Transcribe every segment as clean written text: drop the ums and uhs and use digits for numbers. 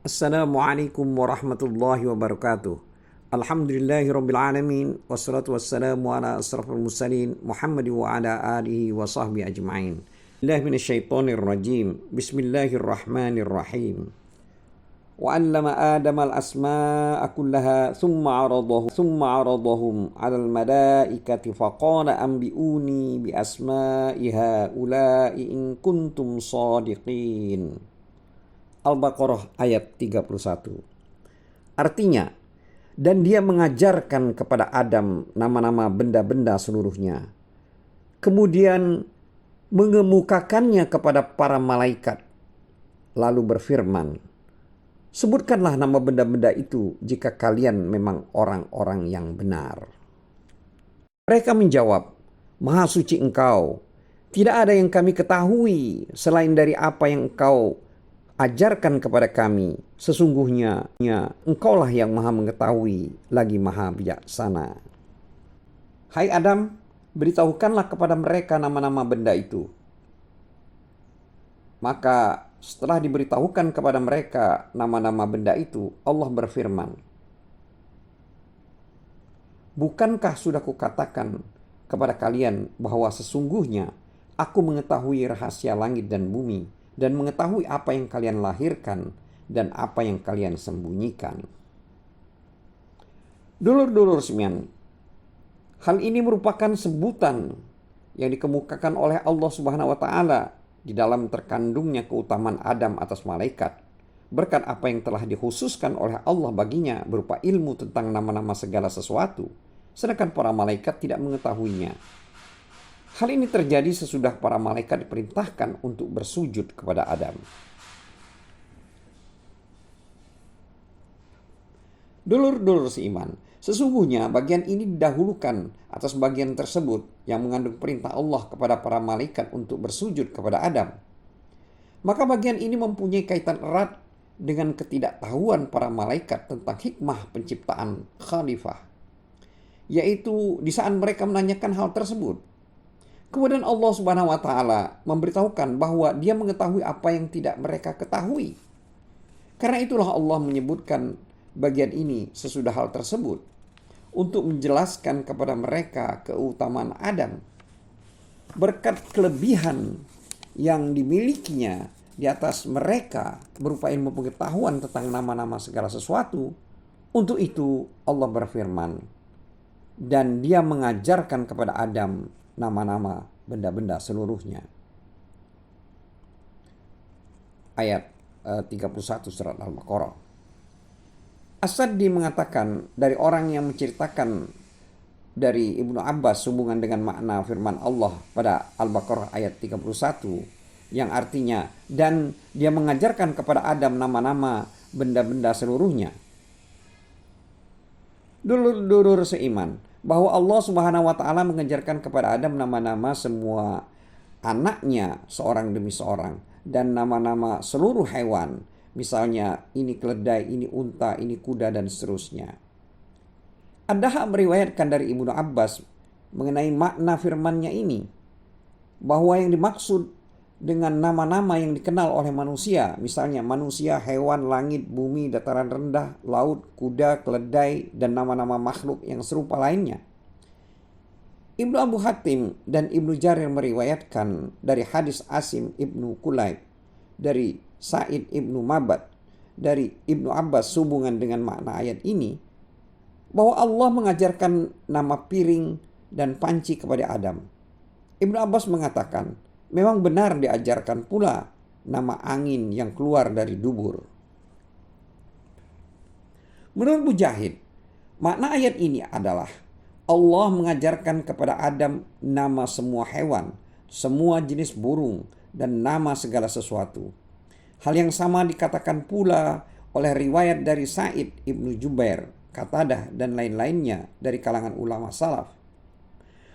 Assalamualaikum warahmatullahi wabarakatuh. Alhamdulillahirabbil alamin wassalatu wassalamu ala asrafil mursalin Muhammad wa ala alihi wa sahbihi ajma'in. Billahi minasyaitonir rajim. Bismillahirrahmanirrahim. Wa 'allama Adama al-asma'a kullaha thumma 'aradahum 'alal malaikati faqala anbi'uni bi asma'i haula'i in kuntum shadiqin. Al-Baqarah ayat 31. Artinya, dan dia mengajarkan kepada Adam nama-nama benda-benda seluruhnya. Kemudian mengemukakannya kepada para malaikat. Lalu berfirman, sebutkanlah nama benda-benda itu jika kalian memang orang-orang yang benar. Mereka menjawab, Maha suci Engkau. Tidak ada yang kami ketahui selain dari apa yang Engkau ajarkan kepada kami. Sesungguhnya Engkaulah yang maha mengetahui lagi maha bijaksana. Hai Adam, beritahukanlah kepada mereka nama-nama benda itu. Maka setelah diberitahukan kepada mereka nama-nama benda itu, Allah berfirman, bukankah sudah kukatakan kepada kalian bahwa sesungguhnya aku mengetahui rahasia langit dan bumi, dan mengetahui apa yang kalian lahirkan dan apa yang kalian sembunyikan. Dulur-dulur semian, hal ini merupakan sebutan yang dikemukakan oleh Allah Subhanahu wa taala di dalam terkandungnya keutamaan Adam atas malaikat, berkat apa yang telah dikhususkan oleh Allah baginya berupa ilmu tentang nama-nama segala sesuatu, sedangkan para malaikat tidak mengetahuinya. Hal ini terjadi sesudah para malaikat diperintahkan untuk bersujud kepada Adam. Dulur-dulur seiman, sesungguhnya bagian ini didahulukan atas bagian tersebut yang mengandung perintah Allah kepada para malaikat untuk bersujud kepada Adam. Maka bagian ini mempunyai kaitan erat dengan ketidaktahuan para malaikat tentang hikmah penciptaan khalifah, yaitu di saat mereka menanyakan hal tersebut. Kemudian Allah Subhanahu wa taala memberitahukan bahwa Dia mengetahui apa yang tidak mereka ketahui. Karena itulah Allah menyebutkan bagian ini sesudah hal tersebut untuk menjelaskan kepada mereka keutamaan Adam. Berkat kelebihan yang dimilikinya di atas mereka berupa ilmu pengetahuan tentang nama-nama segala sesuatu. Untuk itu Allah berfirman, dan Dia mengajarkan kepada Adam nama-nama benda-benda seluruhnya. Ayat 31 surat Al-Baqarah. As-Saddi mengatakan dari orang yang menceritakan dari Ibnu Abbas hubungan dengan makna firman Allah pada Al-Baqarah ayat 31 yang artinya, dan Dia mengajarkan kepada Adam nama-nama benda-benda seluruhnya. Dulur-dulur seiman, bahwa Allah Subhanahu wa taala mengajarkan kepada Adam nama-nama semua anaknya seorang demi seorang, dan nama-nama seluruh hewan, misalnya ini keledai, ini unta, ini kuda, dan seterusnya. Ad-Dahhak meriwayatkan dari Ibnu Abbas mengenai makna firman-Nya ini, bahwa yang dimaksud dengan nama-nama yang dikenal oleh manusia, misalnya manusia, hewan, langit, bumi, dataran rendah, laut, kuda, keledai, dan nama-nama makhluk yang serupa lainnya. Ibnu Abu Hatim dan Ibnu Jarir meriwayatkan dari hadis Asim Ibnu Kulayb dari Sa'id Ibnu Mabad dari Ibnu Abbas hubungan dengan makna ayat ini, bahwa Allah mengajarkan nama piring dan panci kepada Adam. Ibnu Abbas mengatakan, memang benar diajarkan pula nama angin yang keluar dari dubur. Menurut Mujahid, makna ayat ini adalah Allah mengajarkan kepada Adam nama semua hewan, semua jenis burung, dan nama segala sesuatu. Hal yang sama dikatakan pula oleh riwayat dari Sa'id Ibnu Jubair, Qatadah, dan lain-lainnya dari kalangan ulama salaf,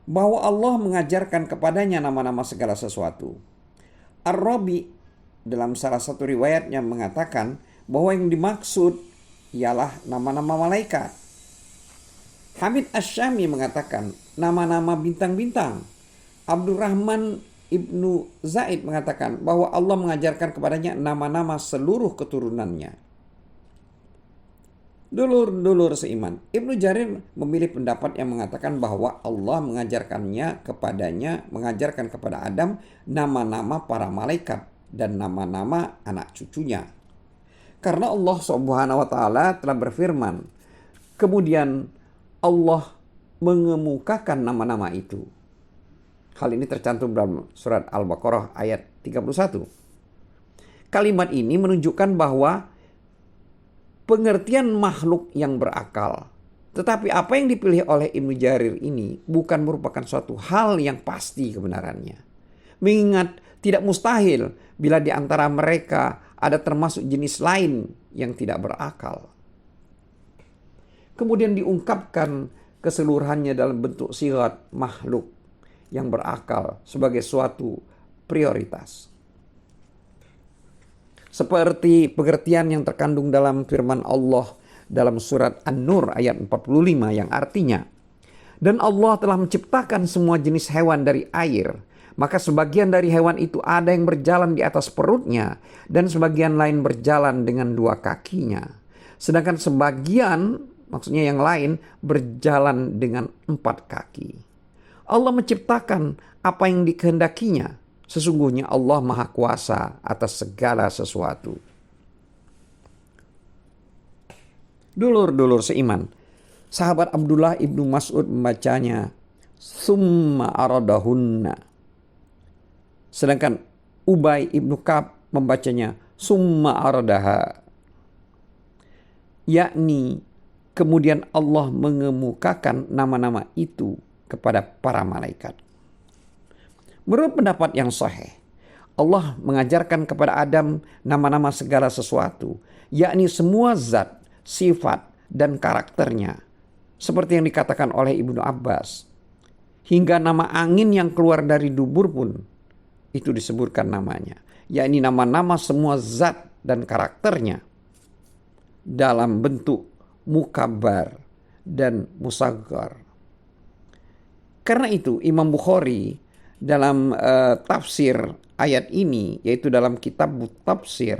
bahwa Allah mengajarkan kepadanya nama-nama segala sesuatu. Ar-Rabi dalam salah satu riwayatnya mengatakan bahwa yang dimaksud ialah nama-nama malaikat. Hamid Asy-Syami mengatakan nama-nama bintang-bintang. Abdurrahman Ibnu Zaid mengatakan bahwa Allah mengajarkan kepadanya nama-nama seluruh keturunannya. Dulur-dulur seiman, Ibnu Jarir memilih pendapat yang mengatakan bahwa Allah mengajarkan kepada Adam nama-nama para malaikat dan nama-nama anak cucunya. Karena Allah Subhanahu wa taala telah berfirman, kemudian Allah mengemukakan nama-nama itu. Hal ini tercantum dalam surat Al-Baqarah ayat 31. Kalimat ini menunjukkan bahwa pengertian makhluk yang berakal. Tetapi apa yang dipilih oleh Ibnu Jarir ini bukan merupakan suatu hal yang pasti kebenarannya. Mengingat tidak mustahil bila di antara mereka ada termasuk jenis lain yang tidak berakal. Kemudian diungkapkan keseluruhannya dalam bentuk sigat makhluk yang berakal sebagai suatu prioritas. Seperti pengertian yang terkandung dalam firman Allah dalam surat An-Nur ayat 45 yang artinya, dan Allah telah menciptakan semua jenis hewan dari air, maka sebagian dari hewan itu ada yang berjalan di atas perutnya dan sebagian lain berjalan dengan dua kakinya. Sedangkan sebagian, maksudnya yang lain, berjalan dengan 4 kaki. Allah menciptakan apa yang dikehendakinya. Sesungguhnya Allah Maha Kuasa atas segala sesuatu. Dulur-dulur seiman, sahabat Abdullah ibnu Mas'ud membacanya summa aradahunna. Sedangkan Ubay ibnu Ka'ab membacanya summa aradaha. Yakni kemudian Allah mengemukakan nama-nama itu kepada para malaikat. Menurut pendapat yang sahih, Allah mengajarkan kepada Adam nama-nama segala sesuatu, yakni semua zat, sifat, dan karakternya. Seperti yang dikatakan oleh Ibnu Abbas. Hingga nama angin yang keluar dari dubur pun itu disebutkan namanya. Yakni nama-nama semua zat dan karakternya dalam bentuk mukabbar dan musaggar. Karena itu Imam Bukhari dalam tafsir ayat ini, yaitu dalam kitab tafsir,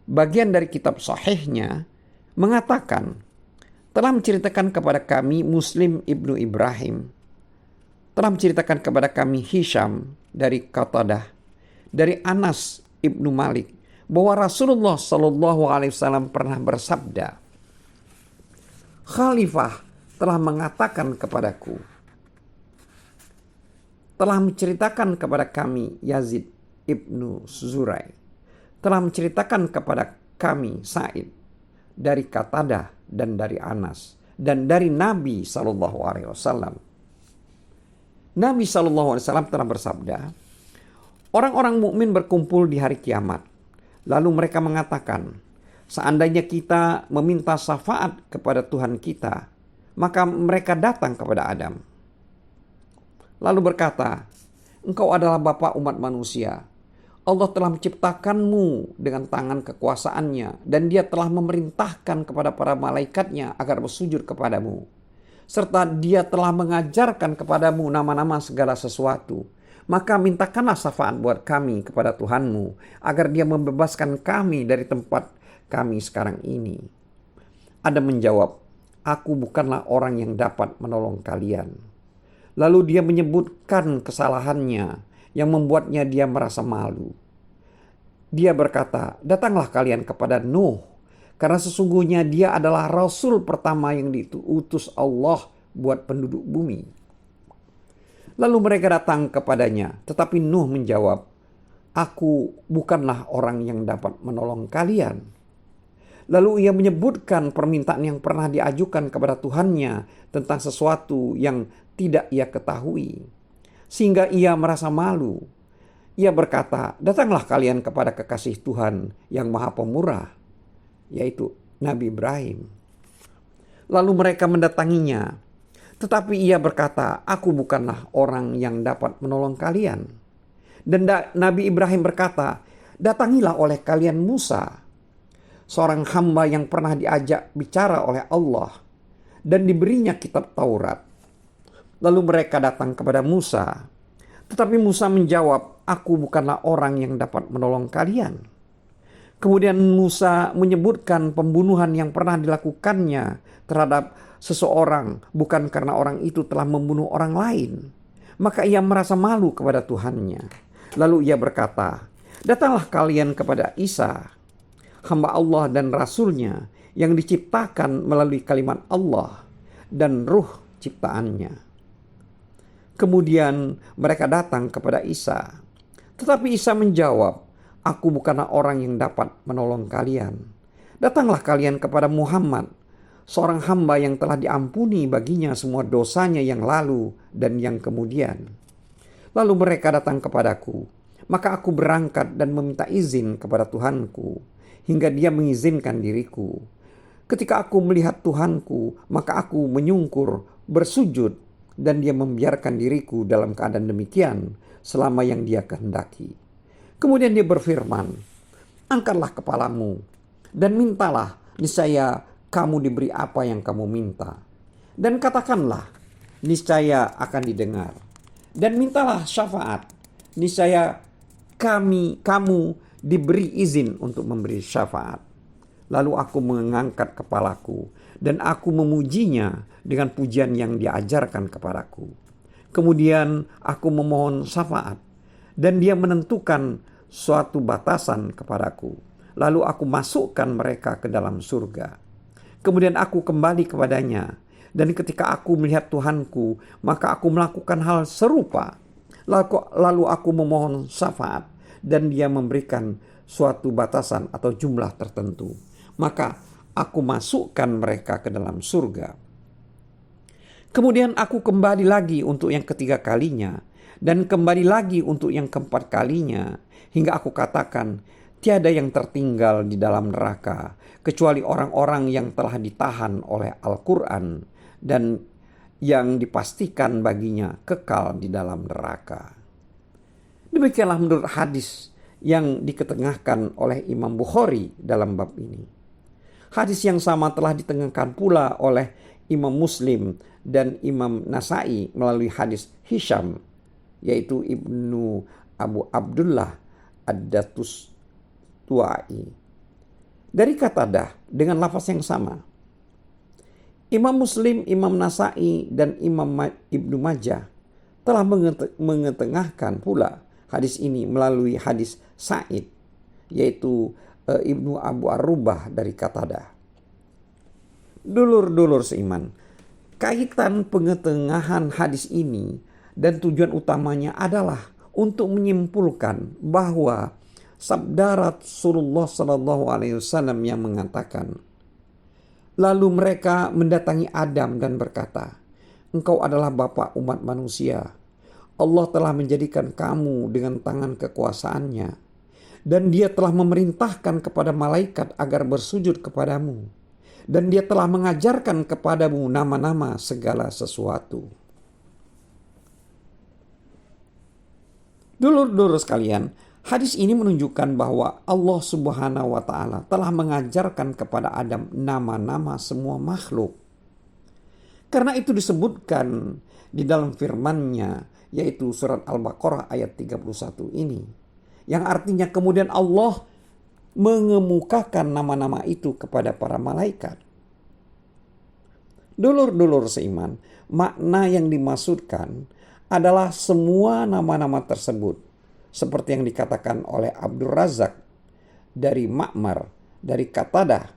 bagian dari kitab sahihnya mengatakan, telah menceritakan kepada kami Muslim ibnu Ibrahim, telah menceritakan kepada kami Hisham dari Qatadah, dari Anas ibnu Malik, bahwa Rasulullah Shallallahu Alaihi Wasallam pernah bersabda, Khalifah telah mengatakan kepadaku, telah menceritakan kepada kami Yazid ibnu Zurai, telah menceritakan kepada kami Sa'id dari Qatadah dan dari Anas dan dari Nabi SAW. Nabi SAW telah bersabda, orang-orang mukmin berkumpul di hari kiamat. Lalu mereka mengatakan, seandainya kita meminta syafaat kepada Tuhan kita, maka mereka datang kepada Adam. Lalu berkata, engkau adalah bapa umat manusia. Allah telah menciptakanmu dengan tangan kekuasaannya. Dan dia telah memerintahkan kepada para malaikatnya agar bersujud kepadamu. Serta dia telah mengajarkan kepadamu nama-nama segala sesuatu. Maka mintakanlah syafaat buat kami kepada Tuhanmu. Agar dia membebaskan kami dari tempat kami sekarang ini. Adam menjawab, aku bukanlah orang yang dapat menolong kalian. Lalu dia menyebutkan kesalahannya yang membuatnya dia merasa malu. Dia berkata, datanglah kalian kepada Nuh, karena sesungguhnya dia adalah Rasul pertama yang diutus Allah buat penduduk bumi. Lalu mereka datang kepadanya, tetapi Nuh menjawab, aku bukanlah orang yang dapat menolong kalian. Lalu ia menyebutkan permintaan yang pernah diajukan kepada Tuhannya tentang sesuatu yang tidak ia ketahui. Sehingga ia merasa malu. Ia berkata, datanglah kalian kepada kekasih Tuhan yang Maha Pemurah, yaitu Nabi Ibrahim. Lalu mereka mendatanginya. Tetapi ia berkata, aku bukanlah orang yang dapat menolong kalian. Dan Nabi Ibrahim berkata, datangilah oleh kalian Musa, seorang hamba yang pernah diajak bicara oleh Allah dan diberinya kitab Taurat. Lalu mereka datang kepada Musa. Tetapi Musa menjawab, aku bukanlah orang yang dapat menolong kalian. Kemudian Musa menyebutkan pembunuhan yang pernah dilakukannya terhadap seseorang bukan karena orang itu telah membunuh orang lain. Maka ia merasa malu kepada Tuhannya. Lalu ia berkata, "Datanglah kalian kepada Isa, hamba Allah dan Rasulnya yang diciptakan melalui kalimat Allah dan ruh ciptaannya." Kemudian mereka datang kepada Isa. Tetapi Isa menjawab, "Aku bukanlah orang yang dapat menolong kalian. Datanglah kalian kepada Muhammad, seorang hamba yang telah diampuni baginya semua dosanya yang lalu dan yang kemudian." Lalu mereka datang kepadaku, maka aku berangkat dan meminta izin kepada Tuhanku, hingga dia mengizinkan diriku. Ketika aku melihat Tuhanku, maka aku menyungkur, bersujud, dan dia membiarkan diriku dalam keadaan demikian selama yang dia kehendaki. Kemudian dia berfirman, "Angkatlah kepalamu dan mintalah, niscaya kamu diberi apa yang kamu minta. Dan katakanlah, niscaya akan didengar. Dan mintalah syafaat, niscaya kamu diberi izin untuk memberi syafaat." Lalu aku mengangkat kepalaku dan aku memujinya dengan pujian yang diajarkan kepadaku. Kemudian aku memohon syafaat dan dia menentukan suatu batasan kepadaku. Lalu aku masukkan mereka ke dalam surga. Kemudian aku kembali kepadanya, dan ketika aku melihat Tuhanku, maka aku melakukan hal serupa. Lalu aku memohon syafaat dan dia memberikan suatu batasan atau jumlah tertentu. Maka aku masukkan mereka ke dalam surga. Kemudian aku kembali lagi untuk yang ketiga kalinya, dan kembali lagi untuk yang keempat kalinya, hingga aku katakan, tiada yang tertinggal di dalam neraka, kecuali orang-orang yang telah ditahan oleh Al-Quran, dan yang dipastikan baginya kekal di dalam neraka. Demikianlah menurut hadis yang diketengahkan oleh Imam Bukhari dalam bab ini. Hadis yang sama telah ditengahkan pula oleh Imam Muslim dan Imam Nasai melalui hadis Hisham, yaitu Ibnu Abu Abdullah Ad-Datustuai, dari Qatadah dengan lafaz yang sama. Imam Muslim, Imam Nasai, dan Imam Ibnu Majah telah mengetengahkan pula hadis ini melalui hadis Sa'id, yaitu Ibnu Abu Arubah dari Qatadah. Dulur-dulur seiman, kaitan pengetengahan hadis ini dan tujuan utamanya adalah untuk menyimpulkan bahwa sabda Rasulullah SAW yang mengatakan, "Lalu mereka mendatangi Adam dan berkata, 'Engkau adalah bapa umat manusia. Allah telah menjadikan kamu dengan tangan kekuasaannya. Dan dia telah memerintahkan kepada malaikat agar bersujud kepadamu. Dan dia telah mengajarkan kepadamu nama-nama segala sesuatu.'" Dulur-dulur sekalian, hadis ini menunjukkan bahwa Allah Subhanahu wa Ta'ala telah mengajarkan kepada Adam nama-nama semua makhluk. Karena itu disebutkan di dalam firman-Nya, yaitu surat Al-Baqarah ayat 31 ini, yang artinya kemudian Allah mengemukakan nama-nama itu kepada para malaikat. Dulur-dulur seiman, makna yang dimaksudkan adalah semua nama-nama tersebut, seperti yang dikatakan oleh Abdul Razak dari Ma'mar, dari Qatadah.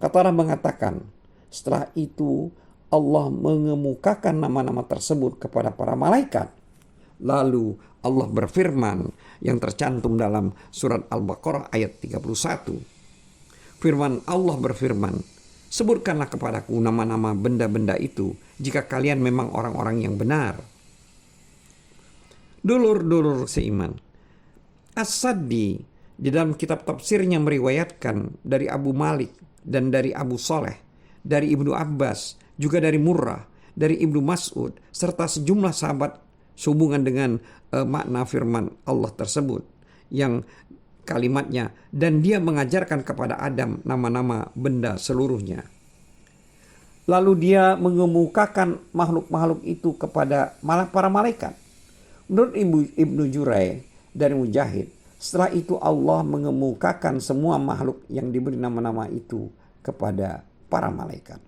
Qatadah mengatakan, setelah itu Allah mengemukakan nama-nama tersebut kepada para malaikat. Lalu Allah berfirman yang tercantum dalam surat Al-Baqarah ayat 31. Firman Allah berfirman, "Sebutkanlah kepadaku nama-nama benda-benda itu jika kalian memang orang-orang yang benar." Dulur-dulur seiman, As-Saddi di dalam kitab tafsirnya meriwayatkan dari Abu Malik dan dari Abu Saleh, dari Ibnu Abbas, juga dari Murrah, dari Ibnu Mas'ud, serta sejumlah sahabat sehubungan dengan makna firman Allah tersebut, yang kalimatnya, "Dan dia mengajarkan kepada Adam nama-nama benda seluruhnya." Lalu dia mengemukakan makhluk-makhluk itu kepada para malaikat. Menurut Ibnu Jurai dari Mujahid, Setelah itu Allah mengemukakan semua makhluk yang diberi nama-nama itu kepada para malaikat.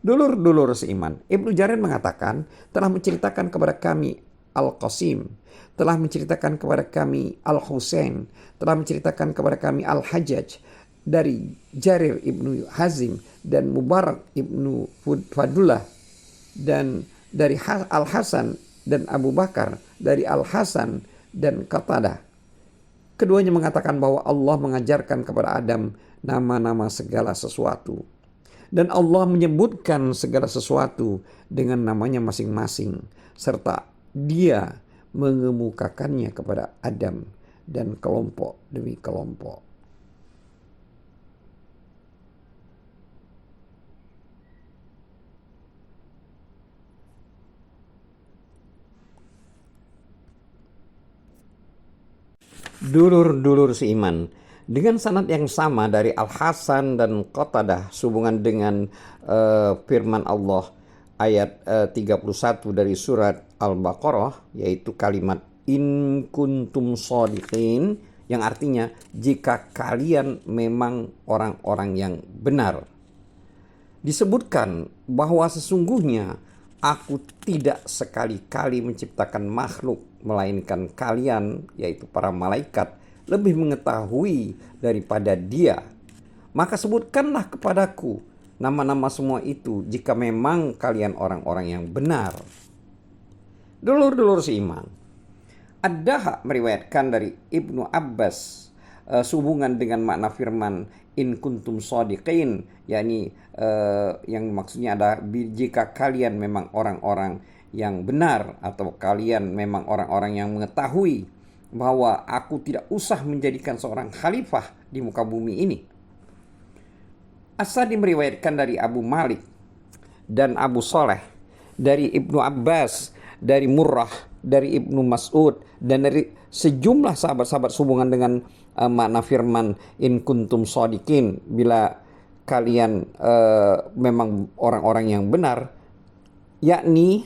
Dulur-dulur seiman, Ibnu Jarir mengatakan telah menceritakan kepada kami Al-Qasim, telah menceritakan kepada kami Al-Husain, telah menceritakan kepada kami Al-Hajjaj dari Jarir Ibnu Hazim dan Mubarak Ibnu Fadullah, dan dari Al-Hasan dan Abu Bakar, dari Al-Hasan dan Qatadah. Keduanya mengatakan bahwa Allah mengajarkan kepada Adam nama-nama segala sesuatu. Dan Allah menyebutkan segala sesuatu dengan namanya masing-masing, serta Dia mengemukakannya kepada Adam dan kelompok demi kelompok. Dulur-dulur seiman, dengan sanad yang sama dari Al-Hasan dan Qatadah sehubungan dengan firman Allah ayat 31 dari surat Al-Baqarah, yaitu kalimat in kuntum shodiqin, yang artinya jika kalian memang orang-orang yang benar. Disebutkan bahwa sesungguhnya aku tidak sekali-kali menciptakan makhluk, melainkan kalian, yaitu para malaikat, lebih mengetahui daripada Dia. Maka sebutkanlah kepadaku nama-nama semua itu jika memang kalian orang-orang yang benar. Dulur-dulur seiman, Ad-Dahak meriwayatkan dari Ibnu Abbas sehubungan dengan makna firman in kuntum shodiqin, yakni yang maksudnya adalah jika kalian memang orang-orang yang benar, atau kalian memang orang-orang yang mengetahui bahwa aku tidak usah menjadikan seorang khalifah di muka bumi ini. As-Sadi meriwayatkan dari Abu Malik dan Abu Saleh, dari Ibnu Abbas, dari Murrah, dari Ibnu Mas'ud, dan dari sejumlah sahabat-sahabat sehubungan dengan makna firman in kuntum shodiqin, bila kalian memang orang-orang yang benar, yakni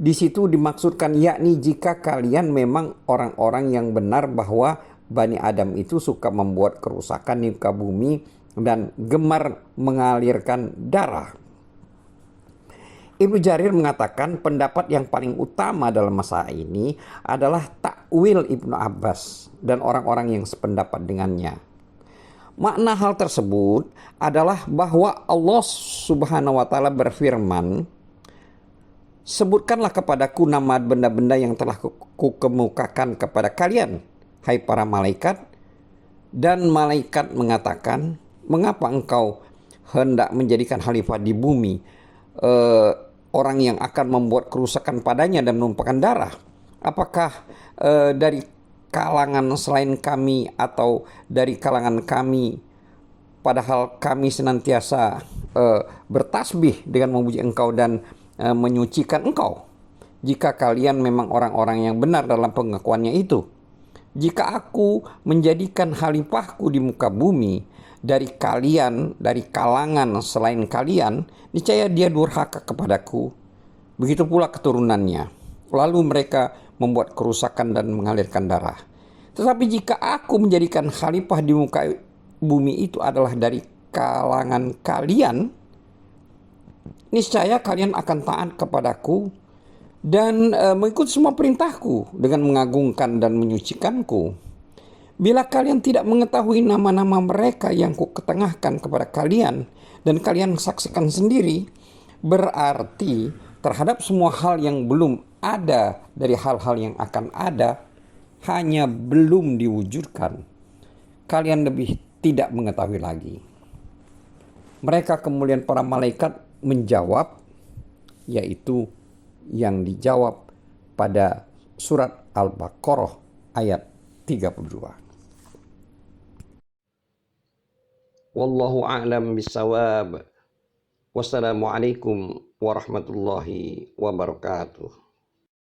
di situ dimaksudkan yakni jika kalian memang orang-orang yang benar bahwa Bani Adam itu suka membuat kerusakan di muka bumi dan gemar mengalirkan darah. Ibnu Jarir mengatakan pendapat yang paling utama dalam masalah ini adalah takwil Ibnu Abbas dan orang-orang yang sependapat dengannya. Makna hal tersebut adalah bahwa Allah Subhanahu wa taala berfirman, sebutkanlah kepadaku nama benda-benda yang telah kukemukakan kepada kalian, hai para malaikat. Dan malaikat mengatakan, mengapa engkau hendak menjadikan khalifah di bumi orang yang akan membuat kerusakan padanya dan menumpahkan darah? Apakah dari kalangan selain kami atau dari kalangan kami, padahal kami senantiasa bertasbih dengan memuji engkau dan menyucikan engkau, jika kalian memang orang-orang yang benar dalam pengakuannya itu. Jika aku menjadikan khalifahku di muka bumi dari kalian, dari kalangan selain kalian, niscaya dia durhaka kepadaku. Begitu pula keturunannya. Lalu mereka membuat kerusakan dan mengalirkan darah. Tetapi jika aku menjadikan khalifah di muka bumi itu adalah dari kalangan kalian, niscaya kalian akan taat kepadaku dan mengikuti semua perintahku dengan mengagungkan dan menyucikanku. Bila kalian tidak mengetahui nama-nama mereka yang kuketengahkan kepada kalian dan kalian saksikan sendiri, berarti terhadap semua hal yang belum ada dari hal-hal yang akan ada, hanya belum diwujudkan, kalian lebih tidak mengetahui lagi. Mereka kemudian para malaikat menjawab, yaitu yang dijawab pada surat Al-Baqarah ayat 32. Wallahu a'lam bissawab. Wassalamualaikum warahmatullahi wabarakatuh.